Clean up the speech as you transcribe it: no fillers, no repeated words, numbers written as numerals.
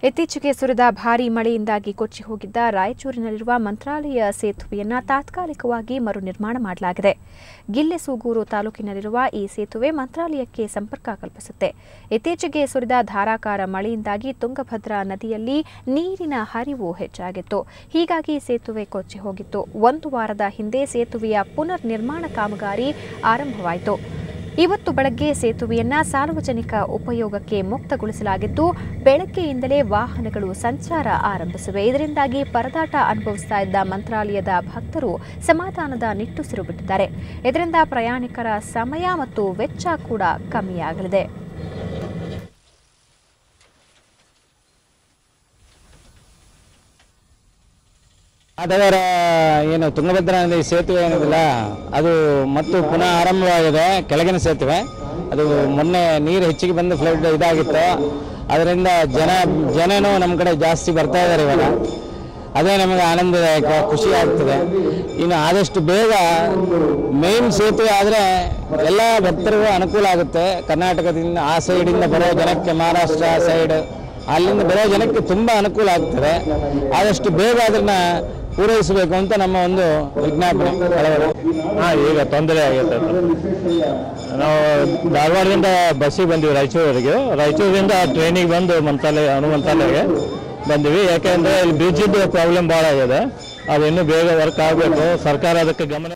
ಇತ್ತೀಚೆಗೆ ಸುರಿದ ಭಾರೀ ಮಳೆಯಿಂದಾಗಿ ಕೊಚ್ಚಿ ಹೋಗಿದ್ದ ರಾಯಚೂರಿನಲ್ಲಿರುವ ಮಂತ್ರಾಲಯ ಸೇತುವೆಯನ್ನು ತಾತ್ಕಾಲಿಕವಾಗಿ ಮರು ನಿರ್ಮಾಣ ಮಾಡಲಾಗಿದೆ. ಗಿಲ್ಲೆಸೂಗೂರು ತಾಲೂಕಿನಲ್ಲಿರುವ ಈ ಸೇತುವೆ ಮಂತ್ರಾಲಯಕ್ಕೆ ಸಂಪರ್ಕ ಕಲ್ಪಿಸುತ್ತೆ. ಇತ್ತೀಚೆಗೆ ಸುರಿದ ಧಾರಾಕಾರ ಮಳೆಯಿಂದಾಗಿ ತುಂಗಭದ್ರಾ ನದಿಯಲ್ಲಿ ನೀರಿನ ಹರಿವು ಹೆಚ್ಚಾಗಿತ್ತು. ಹೀಗಾಗಿ ಸೇತುವೆ ಕೊಚ್ಚಿ ಹೋಗಿತ್ತು. ಒಂದು ವಾರದ ಹಿಂದೆ ಸೇತುವೆಯ ಪುನರ್ ನಿರ್ಮಾಣ ಕಾಮಗಾರಿ ಆರಂಭವಾಯಿತು. ಇವತ್ತು ಬೆಳಗ್ಗೆ ಸೇತುವೆಯನ್ನು ಸಾರ್ವಜನಿಕ ಉಪಯೋಗಕ್ಕೆ ಮುಕ್ತಗೊಳಿಸಲಾಗಿದ್ದು, ಬೆಳಗ್ಗೆಯಿಂದಲೇ ವಾಹನಗಳು ಸಂಚಾರ ಆರಂಭಿಸಿವೆ. ಇದರಿಂದಾಗಿ ಪರದಾಟ ಅನುಭವಿಸ್ತಾ ಇದ್ದ ಮಂತ್ರಾಲಯದ ಭಕ್ತರು ಸಮಾಧಾನದ ನಿಟ್ಟುಸಿರು ಬಿಟ್ಟಿದ್ದಾರೆ. ಇದರಿಂದ ಪ್ರಯಾಣಿಕರ ಸಮಯ ಮತ್ತು ವೆಚ್ಚ ಕೂಡ ಕಮ್ಮಿಯಾಗಲಿದೆ. ಅದರ ಏನು ತುಂಗಭದ್ರಾ ನದಿ ಸೇತುವೆ ಏನಿದಿಲ್ಲ ಅದು ಮತ್ತು ಪುನಃ ಆರಂಭವಾಗಿದೆ. ಕೆಳಗಿನ ಸೇತುವೆ ಅದು ಮೊನ್ನೆ ನೀರು ಹೆಚ್ಚಿಗೆ ಬಂದು ಫ್ಲಡ್ ಇದಾಗಿತ್ತು. ಅದರಿಂದ ಜನನೂ ನಮ್ಮ ಕಡೆ ಜಾಸ್ತಿ ಬರ್ತಾ ಇದ್ದಾರೆ. ಇವಾಗ ಅದೇ ನಮಗೆ ಆನಂದದಾಯಕ, ಖುಷಿ ಆಗ್ತದೆ. ಇನ್ನು ಆದಷ್ಟು ಬೇಗ ಮೇನ್ ಸೇತುವೆ ಆದರೆ ಎಲ್ಲ ಭಕ್ತರಿಗೂ ಅನುಕೂಲ ಆಗುತ್ತೆ. ಕರ್ನಾಟಕದಿಂದ ಆ ಸೈಡಿಂದ ಬರೋ ಜನಕ್ಕೆ, ಮಹಾರಾಷ್ಟ್ರ ಸೈಡ್ ಅಲ್ಲಿಂದ ಬರೋ ಜನಕ್ಕೆ ತುಂಬ ಅನುಕೂಲ ಆಗ್ತದೆ. ಆದಷ್ಟು ಬೇಗ ಅದನ್ನ ಪೂರೈಸಬೇಕು ಅಂತ ನಮ್ಮ ಒಂದು ವಿಜ್ಞಾಪನೆ. ಈಗ ತೊಂದರೆ ಆಗುತ್ತೆ. ನಾವು ಧಾರವಾಡದಿಂದ ಬಸ್ಸಿಗೆ ಬಂದಿವಿ ರಾಯಚೂರಿಗೆ. ರಾಯಚೂರಿಂದ ಟ್ರೈನಿಗೆ ಬಂದು ಹನುಮಂತಾಲಯಗೆ ಬಂದಿವಿ. ಯಾಕೆಂದರೆ ಇಲ್ಲಿ ಬ್ರಿಡ್ಜಿದ್ದು ಪ್ರಾಬ್ಲಮ್ ಭಾಳ ಆಗಿದೆ. ಅದು ಇನ್ನೂ ಬೇಗ ವರ್ಕ್ ಆಗಬೇಕು. ಸರ್ಕಾರ ಅದಕ್ಕೆ ಗಮನ